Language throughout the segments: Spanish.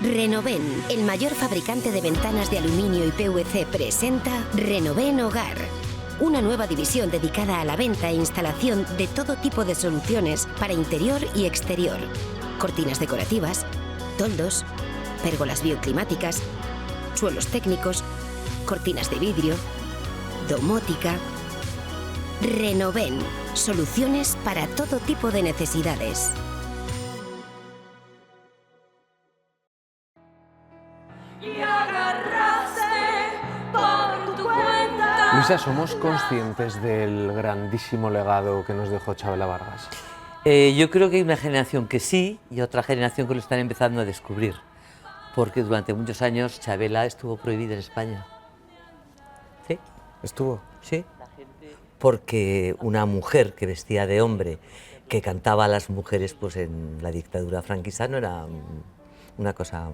Renoven, el mayor fabricante de ventanas de aluminio y PVC, presenta Renoven Hogar. Una nueva división dedicada a la venta e instalación de todo tipo de soluciones para interior y exterior. Cortinas decorativas, toldos, pérgolas bioclimáticas, suelos técnicos, cortinas de vidrio, domótica. Renoven, soluciones para todo tipo de necesidades. Luisa, ¿somos conscientes del grandísimo legado que nos dejó Chabela Vargas? Yo creo que hay una generación que sí y otra generación que lo están empezando a descubrir, porque durante muchos años Chabela estuvo prohibida en España. ¿Sí? ¿Estuvo? Sí. Porque una mujer que vestía de hombre, que cantaba a las mujeres pues en la dictadura franquista, no era una cosa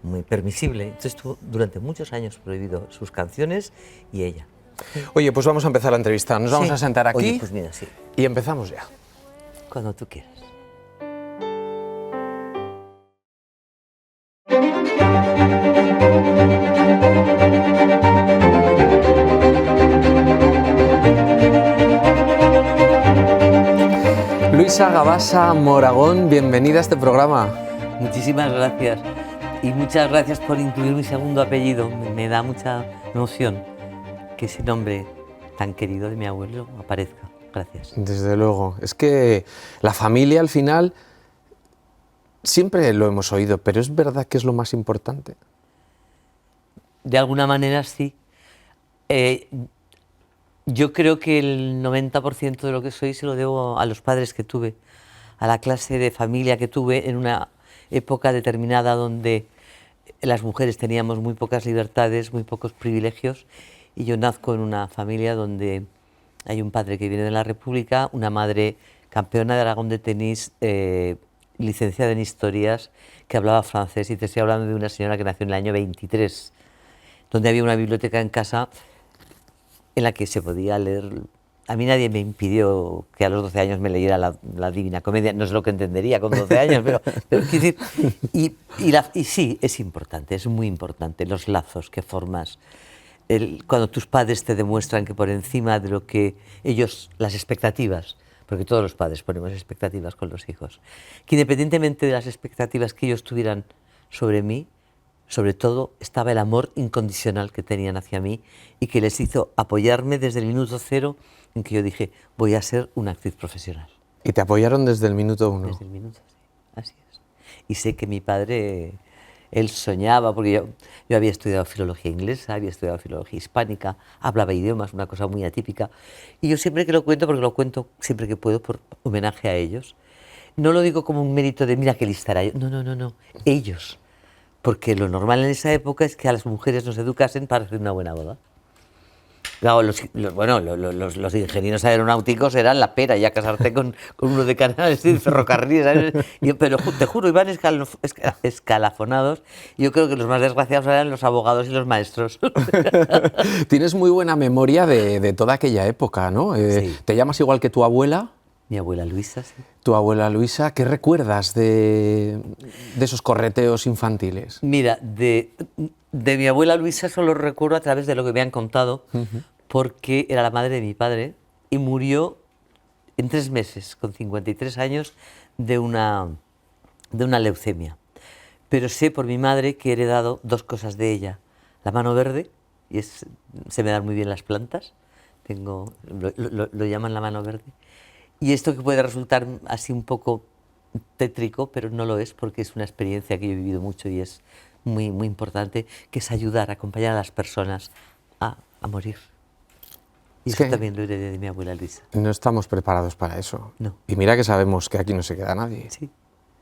muy permisible. Entonces estuvo durante muchos años prohibido sus canciones y ella. Oye, pues vamos a empezar la entrevista. Nos vamos a sentar aquí. Oye, pues mira, sí. Y empezamos ya. Cuando tú quieras. Luisa Gabasa Moragón, bienvenida a este programa. Muchísimas gracias. Y muchas gracias por incluir mi segundo apellido. Me da mucha emoción que ese nombre tan querido de mi abuelo aparezca. Gracias. Desde luego. Es que la familia al final siempre lo hemos oído, pero es verdad que es lo más importante. De alguna manera sí. Yo creo que el 90% de lo que soy se lo debo a los padres que tuve, a la clase de familia que tuve en una época determinada donde las mujeres teníamos muy pocas libertades, muy pocos privilegios, y yo nazco en una familia donde hay un padre que viene de la República, una madre campeona de Aragón de tenis, licenciada en historias, que hablaba francés, y te estoy hablando de una señora que nació en el año 23, donde había una biblioteca en casa en la que se podía leer. A mí nadie me impidió que a los 12 años me leyera la Divina Comedia, no es lo que entendería con 12 años, pero quiero decir, y sí, es importante, es muy importante, los lazos que formas. Cuando tus padres te demuestran que por encima de lo que ellos, las expectativas, porque todos los padres ponemos expectativas con los hijos, que independientemente de las expectativas que ellos tuvieran sobre mí, sobre todo estaba el amor incondicional que tenían hacia mí y que les hizo apoyarme desde el minuto cero en que yo dije, voy a ser una actriz profesional. ¿Y te apoyaron desde el minuto uno? Desde el minuto, sí, así es. Y sé que mi padre, él soñaba, porque yo había estudiado filología inglesa, había estudiado filología hispánica, hablaba idiomas, una cosa muy atípica, y yo siempre que lo cuento, porque lo cuento siempre que puedo por homenaje a ellos, no lo digo como un mérito de mira qué lista era yo, no, ellos. Porque lo normal en esa época es que a las mujeres nos educasen para hacer una buena boda. Claro, los ingenieros aeronáuticos eran la pera, ya casarte con uno de canales de ferrocarriles, ¿sabes? Pero te juro, iban escalafonados. Yo creo que los más desgraciados eran los abogados y los maestros. Tienes muy buena memoria de toda aquella época, ¿no? Sí. ¿Te llamas igual que tu abuela? Mi abuela Luisa, sí. Tu abuela Luisa, ¿qué recuerdas de esos correteos infantiles? Mira, de mi abuela Luisa solo recuerdo a través de lo que me han contado, porque era la madre de mi padre y murió en 3 meses, con 53 años, de una leucemia. Pero sé por mi madre que he heredado 2 cosas de ella. La mano verde, y se me dan muy bien las plantas, lo llaman la mano verde. Y esto que puede resultar así un poco tétrico, pero no lo es, porque es una experiencia que yo he vivido mucho y es muy, muy importante, que es ayudar, acompañar a las personas a morir. Y eso también lo heredé de mi abuela Luisa. No estamos preparados para eso. No. Y mira que sabemos que aquí no se queda nadie. Sí.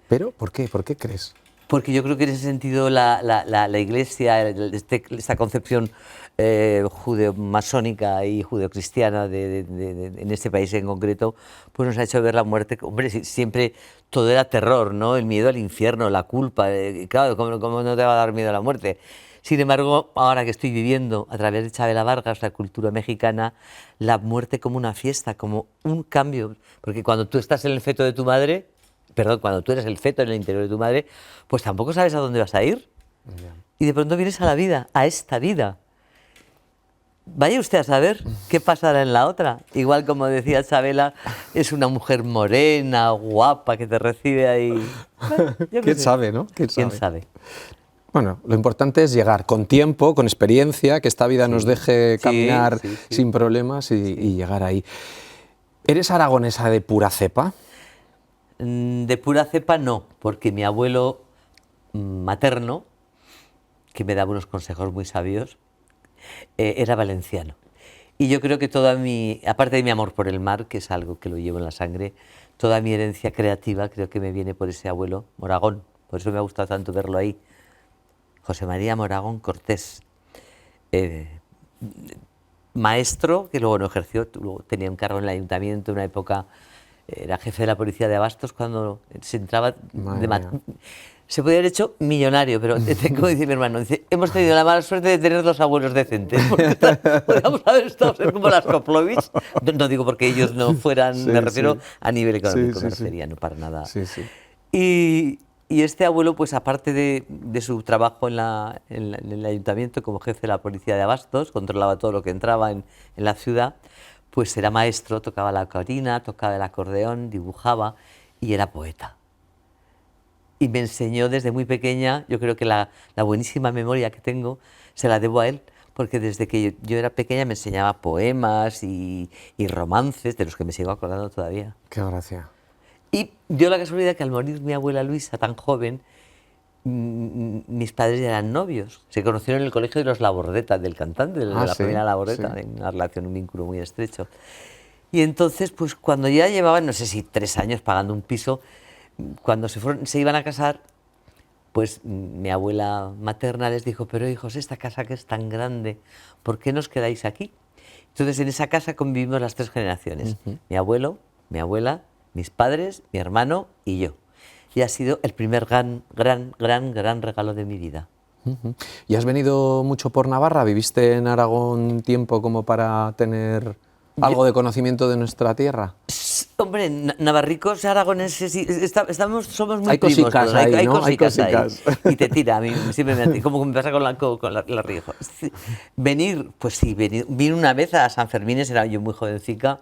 ¿Pero por qué? ¿Por qué crees? Porque yo creo que en ese sentido la Iglesia, esta concepción judeo-masónica y judeocristiana en este país en concreto, pues nos ha hecho ver la muerte. Hombre, siempre todo era terror, ¿no? El miedo al infierno, la culpa. Claro, ¿cómo no te va a dar miedo a la muerte? Sin embargo, ahora que estoy viviendo a través de Chabela Vargas, la cultura mexicana, la muerte como una fiesta, como un cambio. Porque cuando tú estás en el feto de tu madre, perdón, cuando tú eres el feto en el interior de tu madre, pues tampoco sabes a dónde vas a ir. Ya. Y de pronto vienes a la vida, a esta vida. Vaya usted a saber qué pasará en la otra. Igual, como decía Chabela, es una mujer morena, guapa, que te recibe ahí. Bueno, yo qué ¿Quién sé. sabe, no? ¿Quién ¿Quién sabe? sabe? Bueno, lo importante es llegar con tiempo, con experiencia, que esta vida nos deje sí, caminar sí. sin problemas y llegar ahí. ¿Eres aragonesa de pura cepa? De pura cepa no, porque mi abuelo materno, que me daba unos consejos muy sabios, era valenciano. Y yo creo que toda aparte de mi amor por el mar, que es algo que lo llevo en la sangre, toda mi herencia creativa creo que me viene por ese abuelo Moragón. Por eso me ha gustado tanto verlo ahí. José María Moragón Cortés, maestro, que luego no ejerció, luego tenía un cargo en el ayuntamiento, en una época era jefe de la policía de Abastos, cuando se entraba Madre mía. se podía haber hecho millonario, pero como dice mi hermano, dice, hemos tenido la mala suerte de tener dos abuelos decentes, porque podríamos haber estado ser como las Koplovich. No digo porque ellos no fueran, Sí, me refiero sí. a nivel económico, Sí, me sí, sí. refería, no para nada. Sí, sí. Y este abuelo, pues aparte de su trabajo en el ayuntamiento como jefe de la policía de Abastos, controlaba todo lo que entraba en la ciudad, pues era maestro, tocaba la corina, tocaba el acordeón, dibujaba y era poeta. Y me enseñó desde muy pequeña, yo creo que la buenísima memoria que tengo se la debo a él, porque desde que yo era pequeña me enseñaba poemas y romances, de los que me sigo acordando todavía. Qué gracia. Y dio la casualidad que al morir mi abuela Luisa, tan joven, mis padres ya eran novios. Se conocieron en el colegio de los Labordeta, del cantante, de la ¿sí? familia Labordeta, Sí. en una relación, un vínculo muy estrecho. Y entonces, pues cuando ya llevaban, no sé si 3 años pagando un piso, cuando se iban a casar, pues mi abuela materna les dijo, pero hijos, esta casa que es tan grande, ¿por qué no os quedáis aquí? Entonces en esa casa convivimos las 3 generaciones, mi abuelo, mi abuela, mis padres, mi hermano y yo. Y ha sido el primer gran regalo de mi vida. Ujú. ¿Y has venido mucho por Navarra? ¿Viviste en Aragón tiempo como para tener algo de conocimiento de nuestra tierra? Hombre, navarricos, aragoneses, somos muy Hay primos cosicas todos, ahí, hay ¿no? Hay cosicas ahí. cosicas. Y te tira, a mí siempre como me pasa con la Rioja. Venir, pues sí, vine una vez a San Fermines, era yo muy jovencica,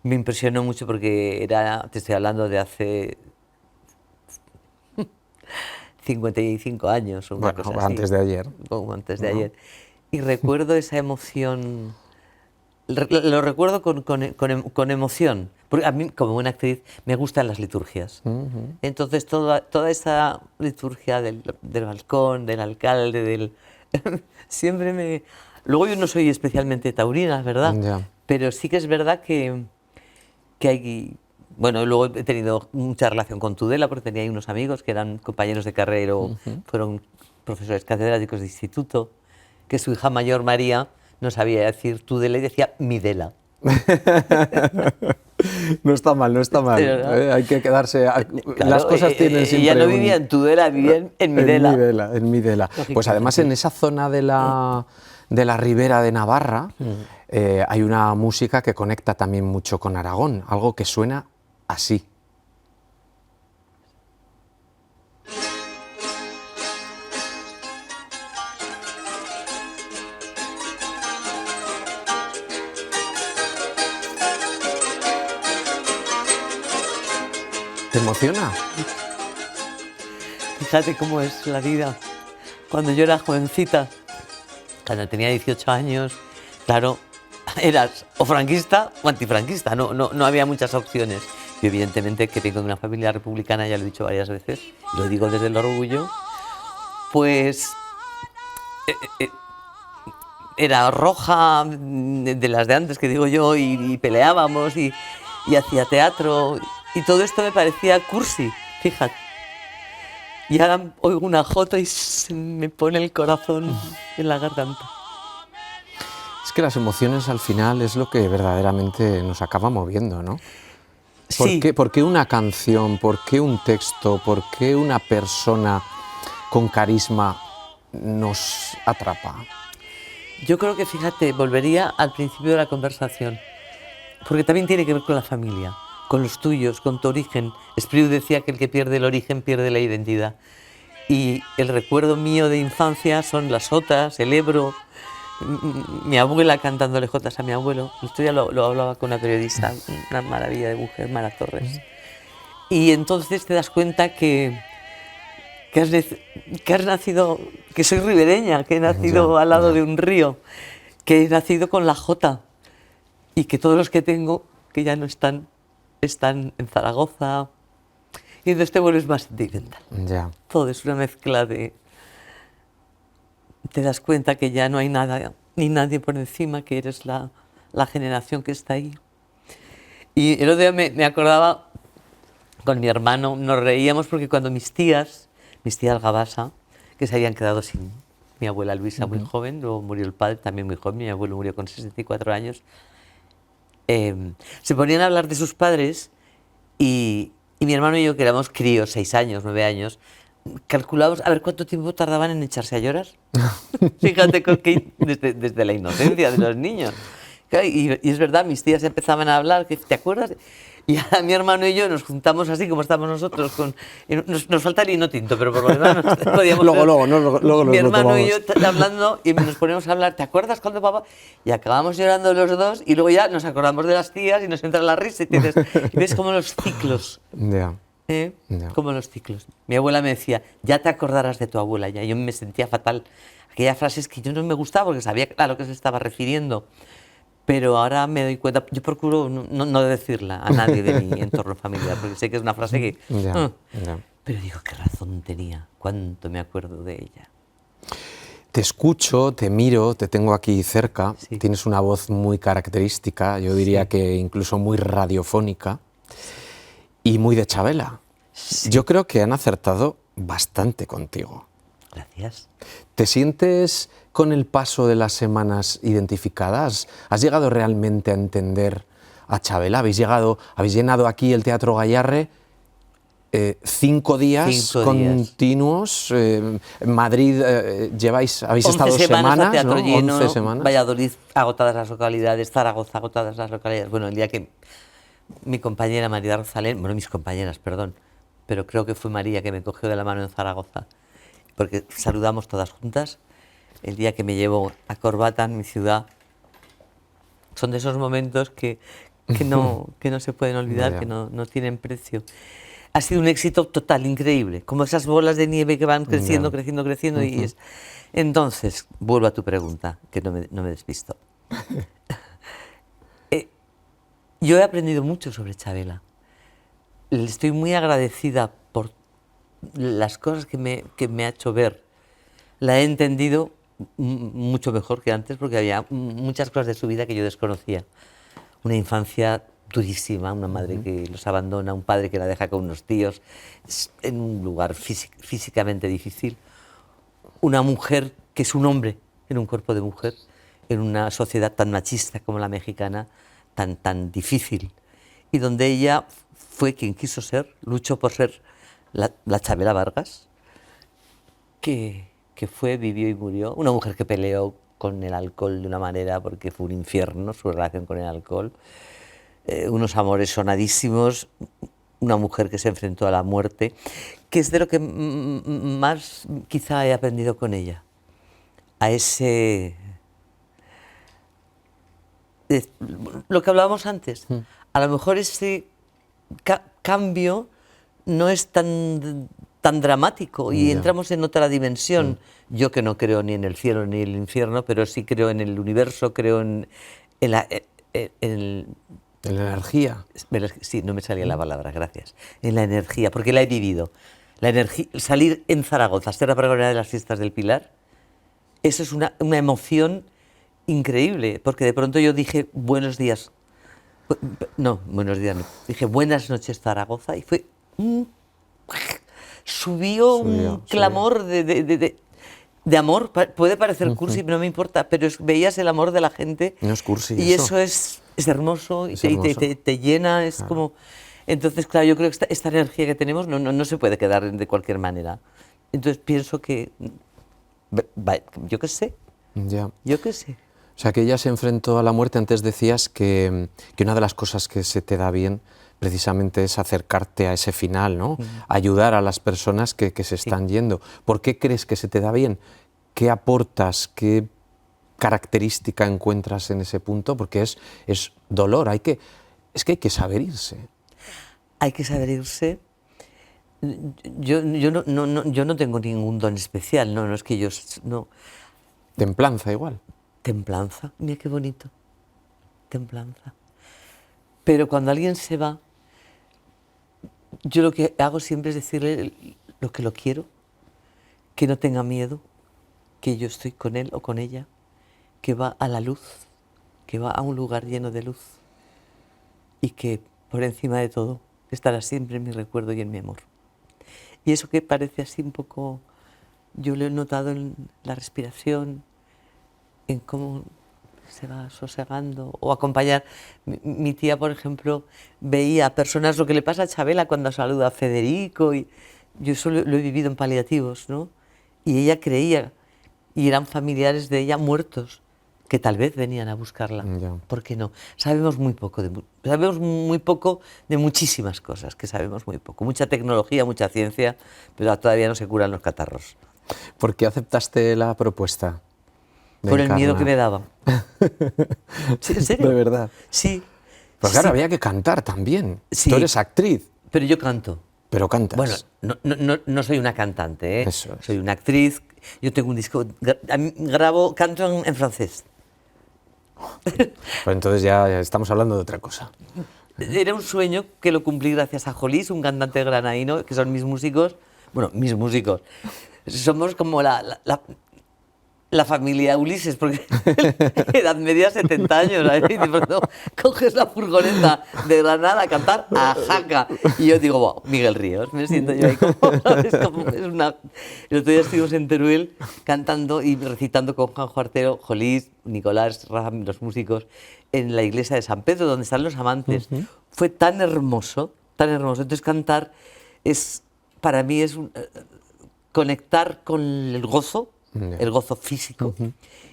me impresionó mucho porque te estoy hablando de hace 55 años o una Bueno, cosa así. antes de ayer. Como antes de ayer. Y recuerdo esa emoción, lo recuerdo con emoción, porque a mí, como buena actriz, me gustan las liturgias. Entonces, toda esa liturgia del balcón, del alcalde, siempre me... Luego yo no soy especialmente taurina, ¿verdad? Ya. Pero sí que es verdad que hay... Bueno, luego he tenido mucha relación con Tudela porque tenía ahí unos amigos que eran compañeros de carrera, fueron profesores catedráticos de instituto, que su hija mayor María no sabía decir Tudela y decía Midela. No está mal, no está mal. Pero, Hay que quedarse... Claro, las cosas tienen siempre ella no vivía en Tudela, vivía en Midela. En Midela. Pues además en esa zona de la Ribera de Navarra hay una música que conecta también mucho con Aragón, algo que suena así. ¿Te emociona? Fíjate cómo es la vida. Cuando yo era jovencita, cuando tenía 18 años, claro, eras o franquista o antifranquista, no había muchas opciones. Yo evidentemente que vengo de una familia republicana, ya lo he dicho varias veces, lo digo desde el orgullo, pues era roja, de las de antes que digo yo, y peleábamos y hacía teatro, y todo esto me parecía cursi, fíjate. Y ahora oigo una jota y se me pone el corazón en la garganta. Es que las emociones al final es lo que verdaderamente nos acaba moviendo, ¿no? Sí. ¿Por qué una canción, por qué un texto, por qué una persona con carisma nos atrapa? Yo creo que, fíjate, volvería al principio de la conversación, porque también tiene que ver con la familia. con los tuyos, con tu origen. Spriu decía que el que pierde el origen pierde la identidad. Y el recuerdo mío de infancia son las jotas, el Ebro, mi abuela cantándole jotas a mi abuelo. Esto ya lo hablaba con una periodista, una maravilla de mujer, Mara Torres. Y entonces te das cuenta que has nacido, que soy ribereña, que he nacido al lado de un río, que he nacido con la jota y que todos los que tengo, que ya no están en Zaragoza. Y entonces te vuelves más sentimental. Ya. Todo es una mezcla de... Te das cuenta que ya no hay nada ni nadie por encima, que eres la generación que está ahí. Y el otro día me acordaba, con mi hermano, nos reíamos porque cuando mis tías Gabasa, que se habían quedado sin mi abuela Luisa muy joven, luego murió el padre también muy joven, mi abuelo murió con 64 años, se ponían a hablar de sus padres y mi hermano y yo, que éramos críos, 6 años, 9 años, calculábamos a ver cuánto tiempo tardaban en echarse a llorar. Fíjate desde la inocencia de los niños. Y es verdad, mis tías empezaban a hablar, ¿te acuerdas? Y ahora mi hermano y yo nos juntamos así como estamos nosotros, nos falta el vino tinto, pero por lo menos podíamos... luego mi hermano tomamos. y yo hablando y nos ponemos a hablar, ¿te acuerdas cuando papá? Y acabamos llorando los dos y luego ya nos acordamos de las tías y nos entra la risa y ves como los ciclos. Ya. Como los ciclos. Mi abuela me decía, ya te acordarás de tu abuela, ya. Yo me sentía fatal. Aquellas frases que yo no me gustaba porque sabía a lo que se estaba refiriendo. Pero ahora me doy cuenta, yo procuro no decirla a nadie de mi entorno familiar, porque sé que es una frase que... Pero digo, qué razón tenía, cuánto me acuerdo de ella. Te escucho, te miro, te tengo aquí cerca, Sí. tienes una voz muy característica, yo diría que incluso muy radiofónica y muy de Chabela. Sí. Yo creo que han acertado bastante contigo. Gracias. ¿Te sientes con el paso de las semanas identificadas? ¿Has llegado realmente a entender a Chabela? ¿Habéis llenado aquí el Teatro Gayarre 5 días continuos? En Madrid habéis estado semanas, teatro ¿no? lleno, 11 semanas. Valladolid agotadas las localidades, Zaragoza agotadas las localidades. Bueno, el día que mi compañera María Rosalén, mis compañeras, perdón, pero creo que fue María que me cogió de la mano en Zaragoza, porque saludamos todas juntas, el día que me llevó a Corbata, en mi ciudad. Son de esos momentos que no se pueden olvidar, que no tienen precio. Ha sido un éxito total, increíble, como esas bolas de nieve que van creciendo, creciendo, y es... Entonces, vuelvo a tu pregunta, que no me despisto. Yo he aprendido mucho sobre Chabela. Estoy muy agradecida por las cosas que me ha hecho ver. La he entendido mucho mejor que antes, porque había muchas cosas de su vida que yo desconocía. Una infancia durísima, una madre que los abandona, un padre que la deja con unos tíos, en un lugar físicamente difícil. Una mujer que es un hombre en un cuerpo de mujer, en una sociedad tan machista como la mexicana, tan difícil, y donde ella fue quien quiso ser, luchó por ser la Chabela Vargas, que fue, vivió y murió. Una mujer que peleó con el alcohol de una manera, porque fue un infierno su relación con el alcohol. Unos amores sonadísimos, una mujer que se enfrentó a la muerte, que es de lo que más quizá he aprendido con ella, a ese... lo que hablábamos antes, a lo mejor ese cambio no es tan dramático y entramos en otra dimensión. Yo que no creo ni en el cielo ni en el infierno, pero sí creo en el universo, creo en la energía. Sí, no me salía la palabra, gracias. En la energía, porque la he vivido. La energía, salir en Zaragoza, ser la pregonera de las fiestas del Pilar, eso es una emoción increíble, porque de pronto yo dije buenos días. No, buenos días no. Dije buenas noches Zaragoza y fue subió un clamor de amor. Puede parecer cursi, no me importa, pero veías el amor de la gente. No es cursi. Y eso es hermoso y te llena, es como... Entonces, claro, yo creo que esta energía que tenemos no se puede quedar de cualquier manera. Entonces pienso que... yo qué sé. Ya. Yo qué sé. O sea, que ella se enfrentó a la muerte. Antes decías que una de las cosas que se te da bien precisamente es acercarte a ese final, ¿no? Ayudar a las personas que se están yendo. ¿Por qué crees que se te da bien? ¿Qué aportas? ¿Qué característica encuentras en ese punto? Porque es dolor, es que hay que saber irse. Hay que saber irse. Yo no tengo ningún don especial, no es que yo... No. Templanza igual. Templanza, mira qué bonito. Templanza. Pero cuando alguien se va, yo lo que hago siempre es decirle lo que lo quiero, que no tenga miedo, que yo estoy con él o con ella, que va a la luz, que va a un lugar lleno de luz y que por encima de todo estará siempre en mi recuerdo y en mi amor. Y eso que parece así un poco, yo lo he notado en la respiración, en cómo se va sosegando, o acompañar. Mi tía, por ejemplo, veía a personas, lo que le pasa a Chabela cuando saluda a Federico, y yo eso lo he vivido en paliativos, ¿no? Y ella creía, y eran familiares de ella muertos, que tal vez venían a buscarla. Ya. ¿Por qué no? Sabemos muy poco de muchísimas cosas, que sabemos muy poco. Mucha tecnología, mucha ciencia, pero todavía no se curan los catarros. ¿Por qué aceptaste la propuesta de Por el miedo encarnar? que me daba. Sí, ¿en serio? De verdad. Sí. Pues claro, Sí. había que cantar también. Sí. Tú eres actriz, Pero yo canto. pero cantas. Bueno, no soy una cantante, ¿eh? Eso es. Soy una actriz. Yo tengo un disco, canto en francés. Pues entonces ya estamos hablando de otra cosa. Era un sueño que lo cumplí gracias a Jolís, un cantante granadino, que son mis músicos. Bueno, mis músicos. Somos como la familia Ulises, porque edad media 70 años. ¿Sabes? Y de pronto coges la furgoneta de Granada a cantar a Jaca. Y yo digo, wow, Miguel Ríos, me siento yo ahí como, ¿sabes? Como es una... El otro día estuvimos en Teruel cantando y recitando con Juanjo Artero, Jolís, Nicolás, Ram, los músicos, en la iglesia de San Pedro, donde están los amantes. Fue tan hermoso, tan hermoso. Entonces cantar para mí es conectar con el gozo, el gozo físico,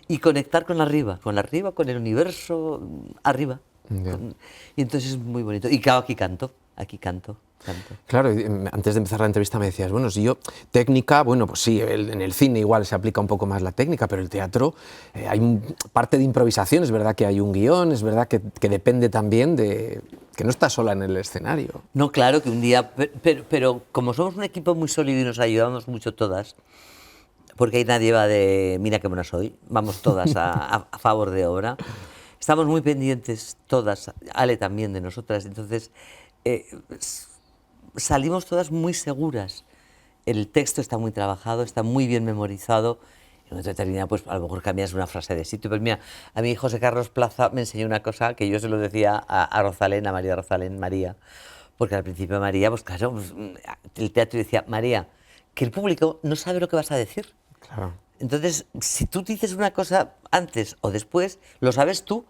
y conectar con arriba, con el universo, arriba. Y entonces es muy bonito. Y claro, aquí canto. Claro, antes de empezar la entrevista me decías, bueno, si yo, técnica, bueno, pues sí, en el cine igual se aplica un poco más la técnica, pero el teatro hay parte de improvisación, es verdad que hay un guión, es verdad que depende también de que no estás sola en el escenario. No, claro que un día, pero como somos un equipo muy sólido y nos ayudamos mucho todas, porque ahí nadie va de, mira qué buena soy, vamos todas a favor de obra. Estamos muy pendientes todas, Ale también de nosotras, entonces salimos todas muy seguras. El texto está muy trabajado, está muy bien memorizado. En una determinada, pues a lo mejor cambias una frase de sitio, pero mira, a mí José Carlos Plaza me enseñó una cosa que yo se lo decía a Rosalén, a María Rosalén, María, porque al principio María, pues claro, pues, el teatro decía, María, que el público no sabe lo que vas a decir. Claro. Entonces, si tú dices una cosa antes o después, lo sabes tú,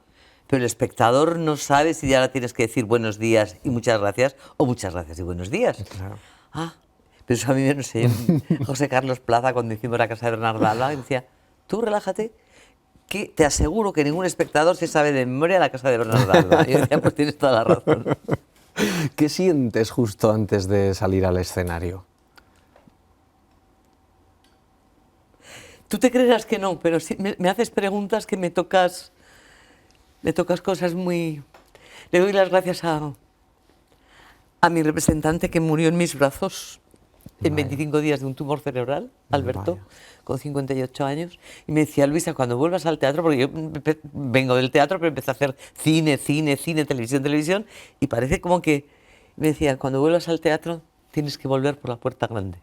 pero el espectador no sabe si ya la tienes que decir buenos días y muchas gracias, o muchas gracias y buenos días. Claro. Ah, pero eso a mí me no sé. José Carlos Plaza, cuando hicimos la casa de Bernardo Alba, decía, tú relájate, que te aseguro que ningún espectador se sabe de memoria la casa de Bernardo Alba. Y yo decía, pues tienes toda la razón. ¿Qué sientes justo antes de salir al escenario? Tú te creerás que no, pero sí, me haces preguntas que me tocas cosas muy... Le doy las gracias a mi representante que murió en mis brazos en 25 días de un tumor cerebral, Alberto, con 58 años. Y me decía, Luisa, cuando vuelvas al teatro, porque yo vengo del teatro, pero empecé a hacer cine, televisión, y parece como que me decía, cuando vuelvas al teatro tienes que volver por la puerta grande.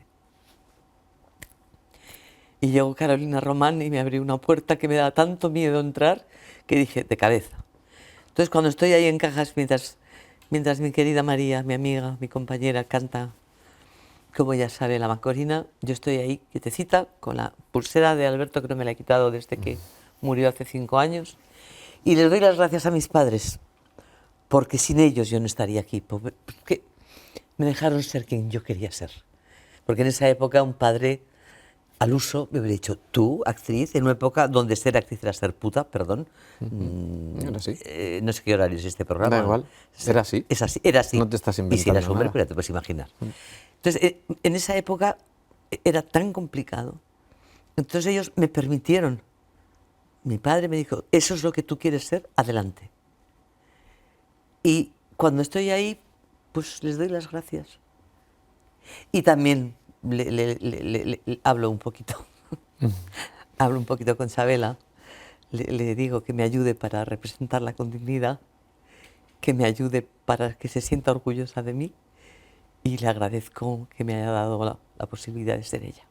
Y llegó Carolina Román y me abrió una puerta que me da tanto miedo entrar que dije, de cabeza. Entonces, cuando estoy ahí en cajas, mientras mi querida María, mi amiga, mi compañera, canta, como ya sabe, la Macorina, yo estoy ahí quietecita con la pulsera de Alberto, que no me la he quitado desde que murió hace 5 años. Y les doy las gracias a mis padres, porque sin ellos yo no estaría aquí, porque me dejaron ser quien yo quería ser. Porque en esa época un padre al uso me hubiera dicho, tú, actriz, en una época donde ser actriz era ser puta, perdón. Era así. No sé qué horario es este programa. Da igual, era así. Es así, era así. No te estás Y si inventando eras hombre, nada. pues ya te puedes imaginar. Entonces, en esa época era tan complicado. Entonces ellos me permitieron. Mi padre me dijo, eso es lo que tú quieres ser, adelante. Y cuando estoy ahí, pues les doy las gracias. Y también le hablo un poquito. Hablo un poquito con Chabela. Le digo que me ayude para representarla con dignidad, que me ayude para que se sienta orgullosa de mí, y le agradezco que me haya dado la posibilidad de ser ella.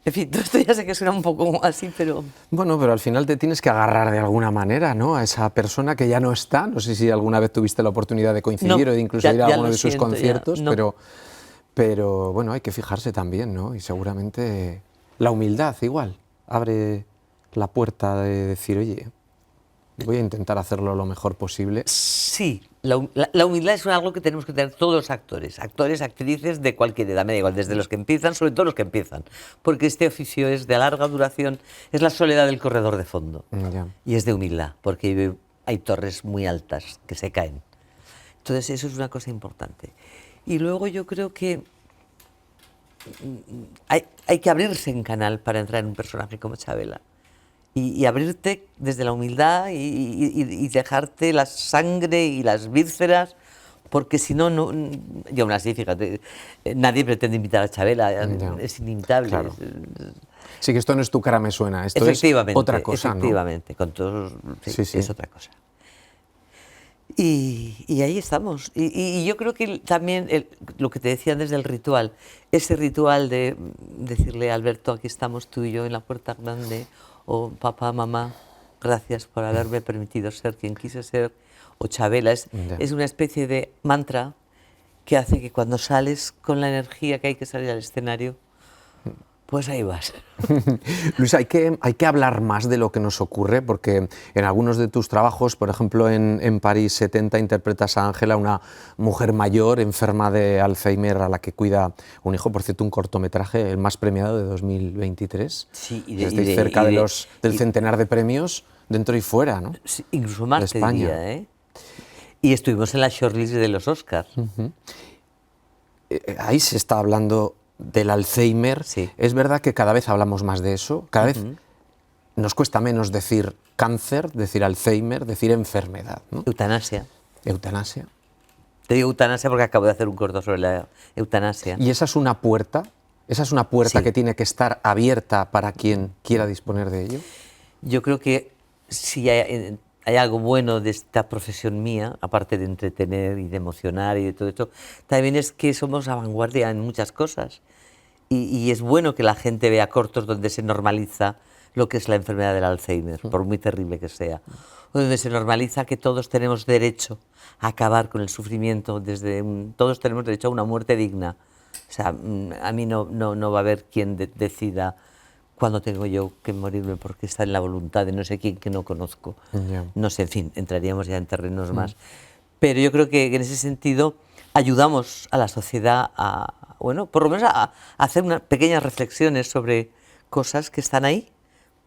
En fin, todo esto ya sé que suena un poco así, pero... Bueno, pero al final te tienes que agarrar de alguna manera, ¿no? A esa persona que ya no está. No sé si alguna vez tuviste la oportunidad de coincidir No, o de incluso ir a ya alguno lo de sus siento, ya, conciertos, no. pero bueno, hay que fijarse también, ¿no? Y seguramente la humildad igual abre la puerta de decir, oye, voy a intentar hacerlo lo mejor posible. Sí, la humildad es algo que tenemos que tener todos los actores, actrices de cualquier edad, me da igual, desde los que empiezan, sobre todo los que empiezan, porque este oficio es de larga duración, es la soledad del corredor de fondo, Ya. y es de humildad, porque hay torres muy altas que se caen. Entonces eso es una cosa importante. Y luego yo creo que hay que abrirse en canal para entrar en un personaje como Chabela. Y abrirte desde la humildad y dejarte la sangre y las vísceras, porque si no, y aún así, fíjate, nadie pretende imitar a Chabela, Ya. es inimitable. Claro. Sí, que esto no es Tu cara me suena, esto es Efectivamente, otra cosa, efectivamente, con todos, sí, Sí, sí. es otra cosa. Y ahí estamos. Y yo creo que también lo que te decía antes del ritual, ese ritual de decirle a Alberto, aquí estamos tú y yo en la puerta grande, o papá, mamá, gracias por haberme permitido ser quien quise ser, o Chabela, Ya. es una especie de mantra que hace que cuando sales con la energía que hay que salir al escenario, pues ahí vas. Luis, hay que hablar más de lo que nos ocurre, porque en algunos de tus trabajos, por ejemplo en París 70, interpretas a Ángela, una mujer mayor enferma de Alzheimer a la que cuida un hijo, por cierto, un cortometraje, el más premiado de 2023. Sí, Estáis cerca del centenar de premios dentro y fuera, ¿no? Sí, incluso más, De te España. diría, ¿eh? Y estuvimos en la shortlist de los Oscars. Ahí se está hablando del Alzheimer. Sí. Es verdad que cada vez hablamos más de eso, cada vez nos cuesta menos decir cáncer, decir Alzheimer, decir enfermedad, ¿no? Eutanasia. Eutanasia. Te digo eutanasia porque acabo de hacer un corto sobre la eutanasia. Y esa es una puerta Sí. que tiene que estar abierta para quien quiera disponer de ello. Yo creo que si hay algo bueno de esta profesión mía, aparte de entretener y de emocionar y de todo esto, también es que somos a vanguardia en muchas cosas. Y es bueno que la gente vea cortos donde se normaliza lo que es la enfermedad del Alzheimer, por muy terrible que sea. O donde se normaliza que todos tenemos derecho a acabar con el sufrimiento, todos tenemos derecho a una muerte digna. O sea, a mí no va a haber quien decida cuándo tengo yo que morirme porque está en la voluntad de no sé quién que no conozco. Ya. No sé, en fin, entraríamos ya en terrenos más. Pero yo creo que en ese sentido ayudamos a la sociedad a, bueno, por lo menos a hacer unas pequeñas reflexiones sobre cosas que están ahí,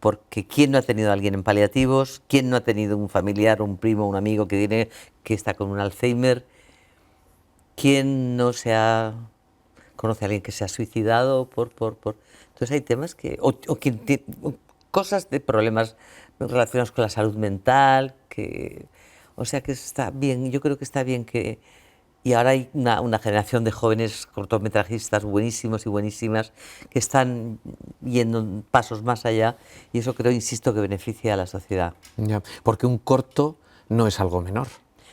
porque ¿quién no ha tenido a alguien en paliativos? ¿Quién no ha tenido un familiar, un primo, un amigo que está con un Alzheimer? ¿Quién no conoce a alguien que se ha suicidado Entonces hay temas o cosas de problemas relacionados con la salud mental, o sea que está bien, yo creo que está bien que... Y ahora hay una generación de jóvenes cortometrajistas buenísimos y buenísimas que están yendo pasos más allá y eso creo, insisto, que beneficia a la sociedad. Ya. Porque un corto no es algo menor.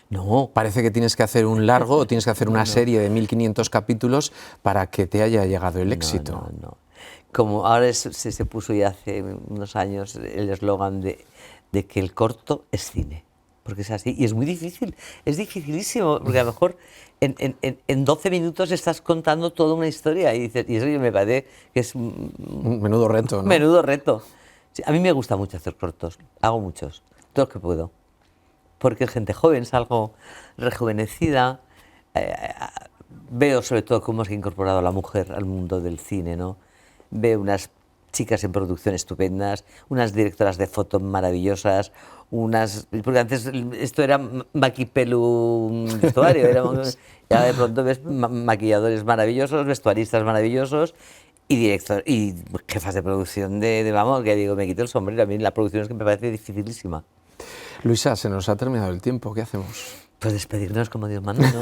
No, Parece que tienes que hacer un largo o tienes que hacer una serie de 1500 capítulos para que te haya llegado el éxito. No. Como ahora se puso ya hace unos años el eslogan de que el corto es cine, porque es así, y es muy difícil, es dificilísimo, porque a lo mejor en 12 minutos estás contando toda una historia y dices, y eso me parece que es Un menudo reto, ¿no? menudo reto. Sí, a mí me gusta mucho hacer cortos, hago muchos, todo lo que puedo, porque es gente joven, salgo rejuvenecida, veo sobre todo cómo se ha incorporado la mujer al mundo del cine, ¿no? Veo unas chicas en producción estupendas, unas directoras de foto maravillosas, porque antes esto era maquipelu vestuario, ya de pronto ves maquilladores maravillosos, vestuaristas maravillosos y jefas de producción vamos, que digo, me quito el sombrero. A mí la producción es que me parece dificilísima. Luisa, se nos ha terminado el tiempo, ¿qué hacemos? Pues despedirnos como Dios manda, ¿no?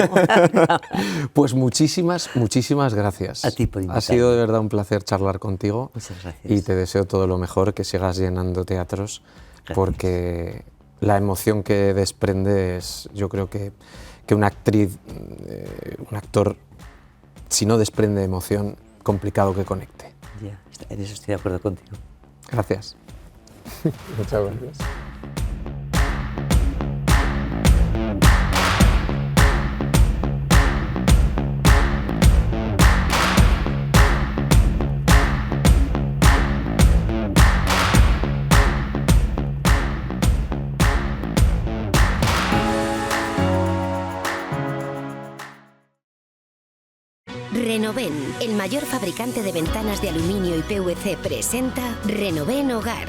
Pues muchísimas gracias. A ti por invitarme. Ha sido de verdad un placer charlar contigo. Muchas gracias. Y te deseo todo lo mejor, que sigas llenando teatros, Gracias. Porque la emoción que desprendes, yo creo que una actriz, un actor, si no desprende emoción, complicado que conecte. Ya, en eso estoy de acuerdo contigo. Gracias. Muchas gracias. Renoven, el mayor fabricante de ventanas de aluminio y PVC, presenta Renoven Hogar.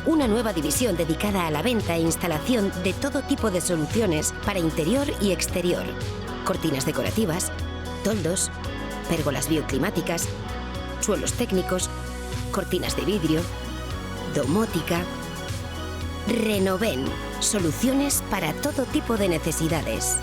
Una nueva división dedicada a la venta e instalación de todo tipo de soluciones para interior y exterior. Cortinas decorativas, toldos, pérgolas bioclimáticas, suelos técnicos, cortinas de vidrio, domótica. Renoven, soluciones para todo tipo de necesidades.